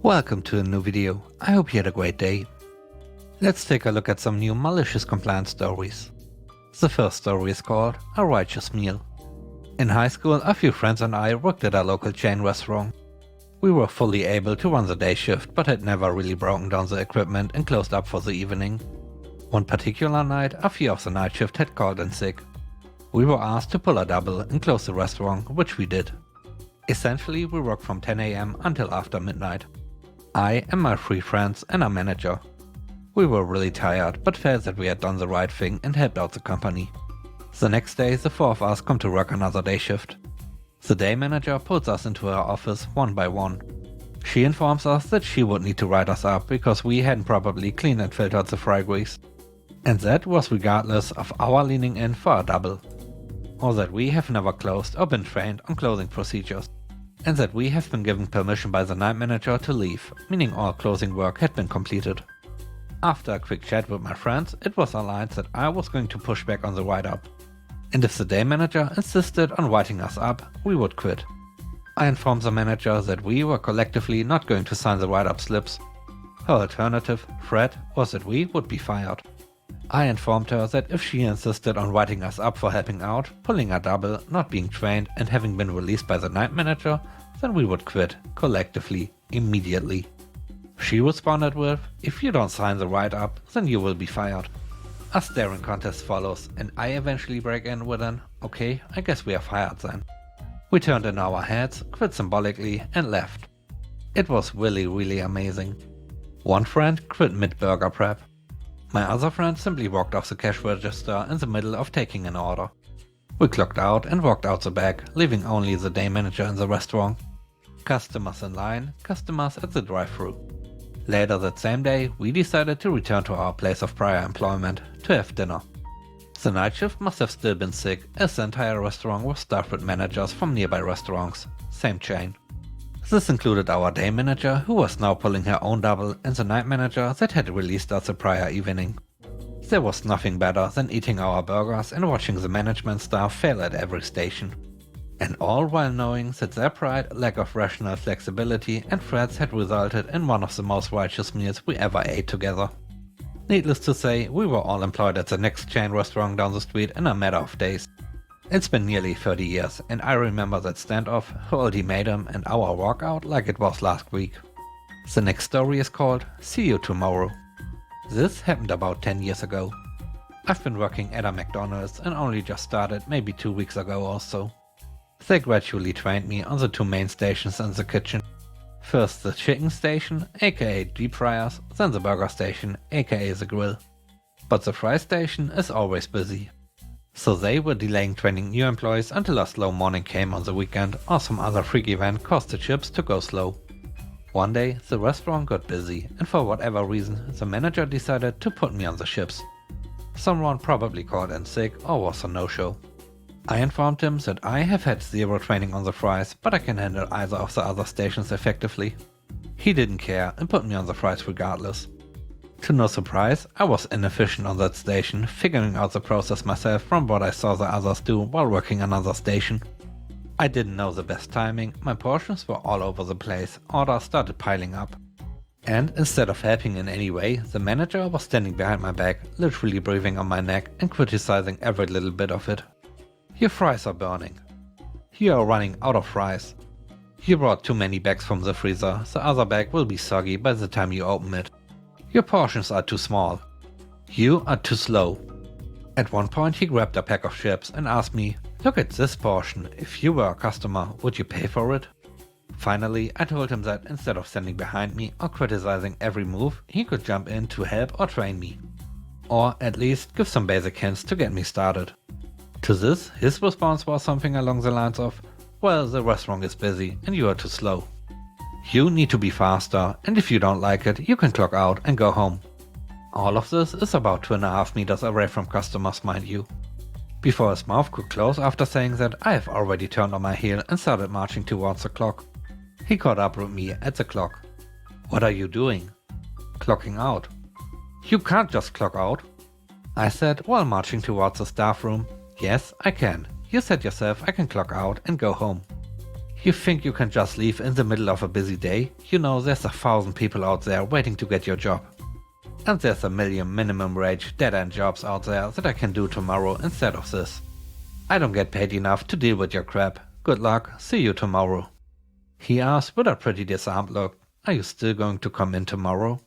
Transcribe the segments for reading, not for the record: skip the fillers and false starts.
Welcome to a new video. I hope you had a great day. Let's take a look at some new malicious compliance stories. The first story is called A Righteous Meal. In high school, a few friends and I worked at a local chain restaurant. We were fully able to run the day shift, but had never really broken down the equipment and closed up for the evening. One particular night, a few of the night shift had called in sick. We were asked to pull a double and close the restaurant, which we did. Essentially, we worked from 10 AM until after midnight. I and my 3 friends and our manager. We were really tired, but felt that we had done the right thing and helped out the company. The next day, the 4 of us come to work another day shift. The day manager puts us into her office one by one. She informs us that she would need to write us up because we hadn't properly cleaned and filtered the fry grease. And that was regardless of our leaning in for a double. Or that we have never closed or been trained on closing procedures. And that we have been given permission by the night manager to leave, meaning all closing work had been completed. After a quick chat with my friends, it was aligned that I was going to push back on the write-up. And if the day manager insisted on writing us up, we would quit. I informed the manager that we were collectively not going to sign the write-up slips. Her alternative threat was that we would be fired. I informed her that if she insisted on writing us up for helping out, pulling a double, not being trained and having been released by the night manager, then we would quit, collectively, immediately. She responded with, "If you don't sign the write-up, then you will be fired." A staring contest follows and I eventually break in with an, "Okay, I guess we are fired then." We turned in our heads, quit symbolically and left. It was really amazing. One friend quit mid-burger prep. My other friend simply walked off the cash register in the middle of taking an order. We clocked out and walked out the back, leaving only the day manager in the restaurant. Customers in line, customers at the drive-thru. Later that same day, we decided to return to our place of prior employment to have dinner. The night shift must have still been sick, as the entire restaurant was staffed with managers from nearby restaurants, same chain. This included our day manager, who was now pulling her own double, and the night manager that had released us the prior evening. There was nothing better than eating our burgers and watching the management staff fail at every station. And all while knowing that their pride, lack of rational flexibility and threats had resulted in one of the most righteous meals we ever ate together. Needless to say, we were all employed at the next chain restaurant down the street in a matter of days. It's been nearly 30 years and I remember that standoff, her ultimatum and our walkout like it was last week. The next story is called See You Tomorrow. This happened about 10 years ago. I've been working at a McDonald's and only just started maybe 2 weeks ago or so. They gradually trained me on the 2 main stations in the kitchen. First the chicken station, aka deep fryers, then the burger station, aka the grill. But the fry station is always busy. So they were delaying training new employees until a slow morning came on the weekend or some other freak event caused the chips to go slow. One day the restaurant got busy and for whatever reason the manager decided to put me on the ships. Someone probably called in sick or was a no-show. I informed him that I have had 0 training on the fries, but I can handle either of the other stations effectively. He didn't care and put me on the fries regardless. To no surprise, I was inefficient on that station, figuring out the process myself from what I saw the others do while working another station. I didn't know the best timing, my portions were all over the place, orders started piling up. And instead of helping in any way, the manager was standing behind my back, literally breathing on my neck and criticizing every little bit of it. "Your fries are burning. You are running out of fries. You brought too many bags from the freezer, the other bag will be soggy by the time you open it. Your portions are too small. You are too slow." At one point he grabbed a pack of chips and asked me, "Look at this portion, if you were a customer, would you pay for it?" Finally, I told him that instead of standing behind me or criticizing every move, he could jump in to help or train me. Or at least give some basic hints to get me started. To this, his response was something along the lines of, "Well, the restaurant is busy and you are too slow. You need to be faster, and if you don't like it, you can clock out and go home." All of this is about 2.5 meters away from customers, mind you. Before his mouth could close after saying that, I have already turned on my heel and started marching towards the clock. He caught up with me at the clock. "What are you doing?" "Clocking out." "You can't just clock out." I said while marching towards the staff room, "Yes, I can. You said yourself I can clock out and go home." You think you can just leave in the middle of a busy day? You know there's 1,000 people out there waiting to get your job. And there's a million minimum wage dead-end jobs out there that I can do tomorrow instead of this. I don't get paid enough to deal with your crap. Good luck, see you tomorrow. He asked with a pretty disarmed look, are you still going to come in tomorrow?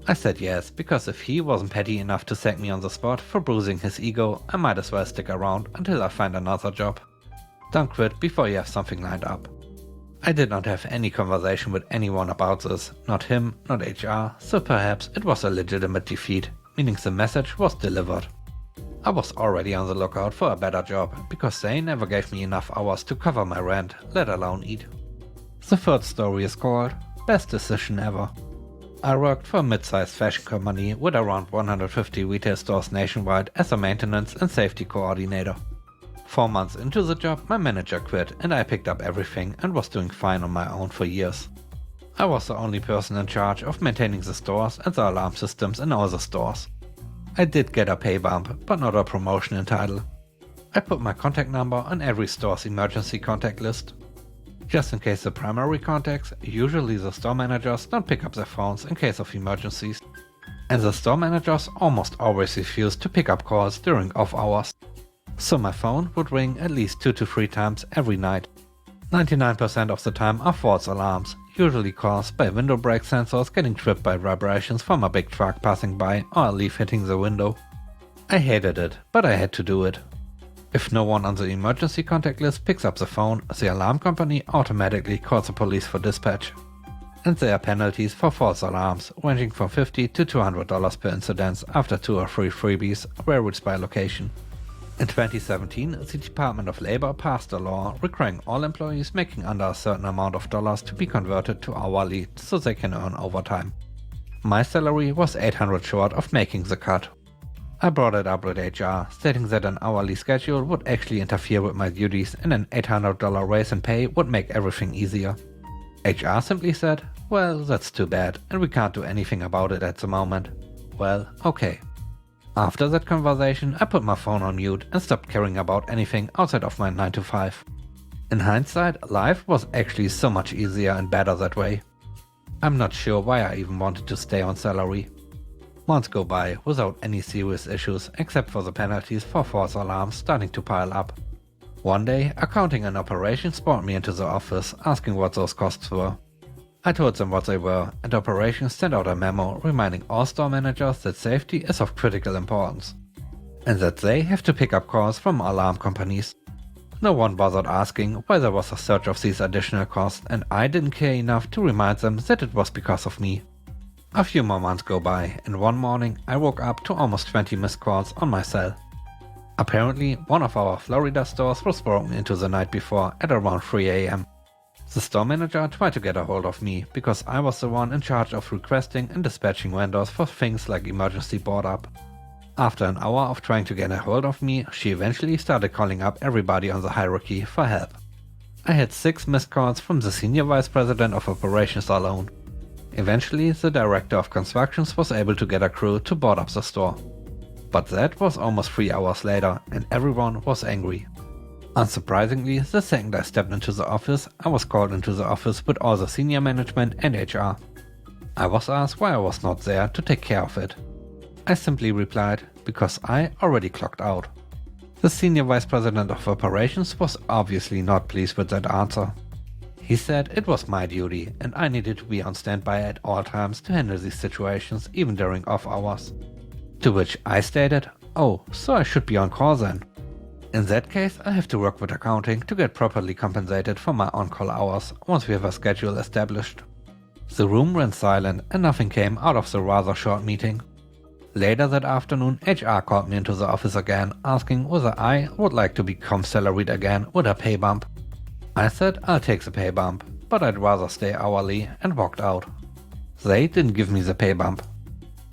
I said yes, because if he wasn't petty enough to sack me on the spot for bruising his ego, I might as well stick around until I find another job. Don't quit before you have something lined up. I did not have any conversation with anyone about this, not him, not HR, so perhaps it was a legitimate defeat, meaning the message was delivered. I was already on the lookout for a better job, because they never gave me enough hours to cover my rent, let alone eat. The third story is called Best Decision Ever. I worked for a mid-sized fashion company with around 150 retail stores nationwide as a maintenance and safety coordinator. 4 months into the job, my manager quit and I picked up everything and was doing fine on my own for years. I was the only person in charge of maintaining the stores and the alarm systems in all the stores. I did get a pay bump, but not a promotion in title. I put my contact number on every store's emergency contact list. Just in case the primary contacts, usually the store managers, don't pick up their phones in case of emergencies. And the store managers almost always refuse to pick up calls during off hours. So my phone would ring at least 2 to 3 times every night. 99% of the time are false alarms, usually caused by window brake sensors getting tripped by vibrations from a big truck passing by or a leaf hitting the window. I hated it, but I had to do it. If no one on the emergency contact list picks up the phone, the alarm company automatically calls the police for dispatch. And there are penalties for false alarms, ranging from $50 to $200 per incident after 2 or 3 freebies, varies by location. In 2017, the Department of Labor passed a law requiring all employees making under a certain amount of dollars to be converted to hourly so they can earn overtime. My salary was $800 short of making the cut. I brought it up with HR, stating that an hourly schedule would actually interfere with my duties and an $800 raise in pay would make everything easier. HR simply said, well, that's too bad and we can't do anything about it at the moment. Well, okay. After that conversation, I put my phone on mute and stopped caring about anything outside of my 9 to 5. In hindsight, life was actually so much easier and better that way. I'm not sure why I even wanted to stay on salary. Months go by without any serious issues except for the penalties for false alarms starting to pile up. One day, accounting and operations brought me into the office asking what those costs were. I told them what they were, and operations sent out a memo reminding all store managers that safety is of critical importance, and that they have to pick up calls from alarm companies. No one bothered asking why there was a surge of these additional costs, and I didn't care enough to remind them that it was because of me. A few more months go by, and one morning I woke up to almost 20 missed calls on my cell. Apparently, one of our Florida stores was broken into the night before at around 3 AM. The store manager tried to get a hold of me because I was the one in charge of requesting and dispatching vendors for things like emergency board up. After an hour of trying to get a hold of me, she eventually started calling up everybody on the hierarchy for help. I had 6 missed calls from the senior vice president of operations alone. Eventually, the director of constructions was able to get a crew to board up the store. But that was almost 3 hours later and everyone was angry. Unsurprisingly, the second I stepped into the office, I was called into the office with all the senior management and HR. I was asked why I was not there to take care of it. I simply replied, because I already clocked out. The senior vice president of operations was obviously not pleased with that answer. He said it was my duty and I needed to be on standby at all times to handle these situations even during off hours. To which I stated, oh, so I should be on call then. In that case, I have to work with accounting to get properly compensated for my on-call hours once we have a schedule established. The room went silent and nothing came out of the rather short meeting. Later that afternoon, HR called me into the office again, asking whether I would like to become salaried again with a pay bump. I said I'll take the pay bump, but I'd rather stay hourly, and walked out. They didn't give me the pay bump.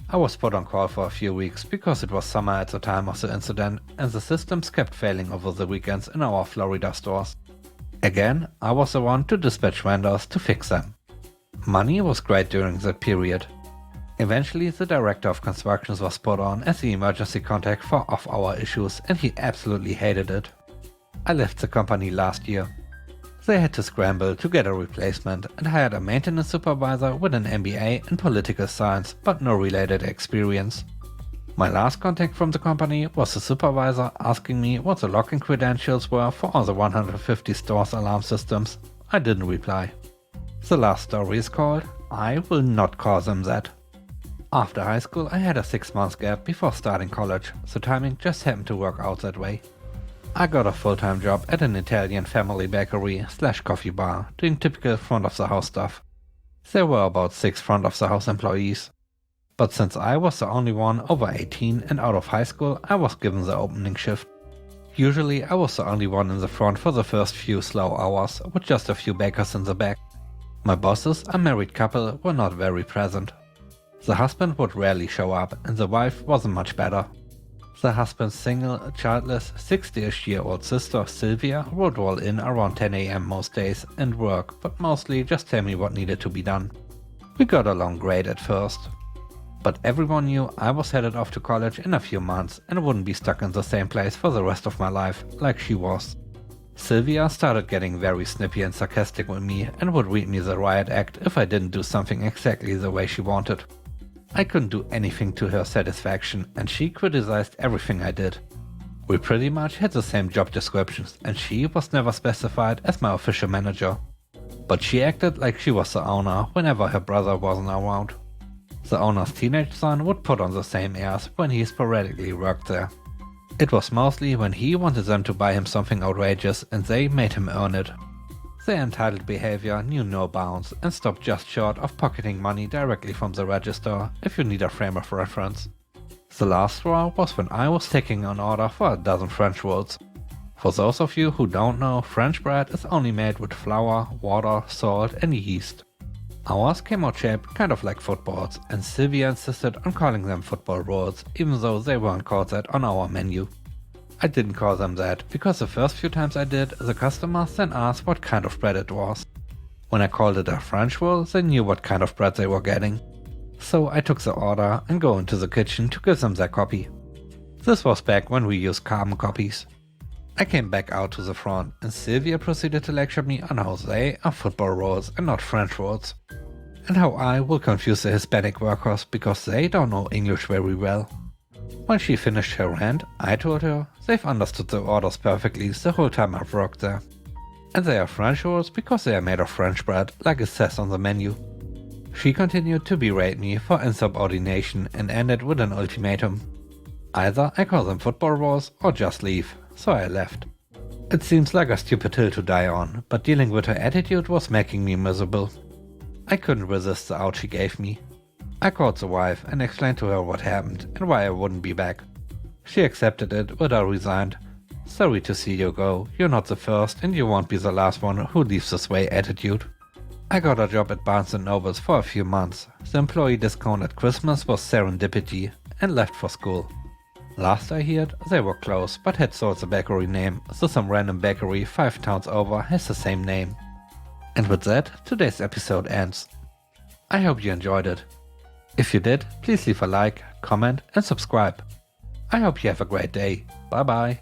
I was put on call for a few weeks because it was summer at the time of the incident and the systems kept failing over the weekends in our Florida stores. Again, I was the one to dispatch vendors to fix them. Money was great during that period. Eventually, the director of constructions was put on as the emergency contact for off-hour issues and he absolutely hated it. I left the company last year. They had to scramble to get a replacement and hired a maintenance supervisor with an MBA in political science but no related experience. My last contact from the company was the supervisor asking me what the login credentials were for all the 150 stores' alarm systems. I didn't reply. The last story is called I Will Not Call Them That. After high school I had a 6-month gap before starting college, so timing just happened to work out that way. I got a full-time job at an Italian family bakery/coffee bar, doing typical front-of-the-house stuff. There were about 6 front-of-the-house employees. But since I was the only one over 18 and out of high school, I was given the opening shift. Usually I was the only one in the front for the first few slow hours, with just a few bakers in the back. My bosses, a married couple, were not very present. The husband would rarely show up, and the wife wasn't much better. The husband's single, childless, 60-ish-year-old sister, Sylvia, would roll in around 10 AM most days and work, but mostly just tell me what needed to be done. We got along great at first. But everyone knew I was headed off to college in a few months and wouldn't be stuck in the same place for the rest of my life, like she was. Sylvia started getting very snippy and sarcastic with me and would read me the riot act if I didn't do something exactly the way she wanted. I couldn't do anything to her satisfaction and she criticized everything I did. We pretty much had the same job descriptions and she was never specified as my official manager. But she acted like she was the owner whenever her brother wasn't around. The owner's teenage son would put on the same airs when he sporadically worked there. It was mostly when he wanted them to buy him something outrageous and they made him earn it. Their entitled behavior knew no bounds and stopped just short of pocketing money directly from the register, if you need a frame of reference. The last straw was when I was taking an order for a dozen French rolls. For those of you who don't know, French bread is only made with flour, water, salt and yeast. Ours came out shaped kind of like footballs, and Sylvia insisted on calling them football rolls, even though they weren't called that on our menu. I didn't call them that, because the first few times I did, the customers then asked what kind of bread it was. When I called it a French roll, they knew what kind of bread they were getting. So I took the order and go into the kitchen to give them their copy. This was back when we used carbon copies. I came back out to the front and Sylvia proceeded to lecture me on how they are football rolls and not French rolls. And how I will confuse the Hispanic workers because they don't know English very well. When she finished her rant, I told her they've understood the orders perfectly the whole time I've worked there. And they are French rolls because they are made of French bread, like it says on the menu. She continued to berate me for insubordination and ended with an ultimatum. Either I call them football rolls or just leave, so I left. It seems like a stupid hill to die on, but dealing with her attitude was making me miserable. I couldn't resist the out she gave me. I called the wife and explained to her what happened and why I wouldn't be back. She accepted it, but I resigned. Sorry to see you go, you're not the first and you won't be the last one who leaves this way attitude. I got a job at Barnes & Noble's for a few months. The employee discount at Christmas was serendipity and left for school. Last I heard, they were closed but had sold the bakery name, so some random bakery 5 towns over has the same name. And with that, today's episode ends. I hope you enjoyed it. If you did, please leave a like, comment and subscribe. I hope you have a great day. Bye bye.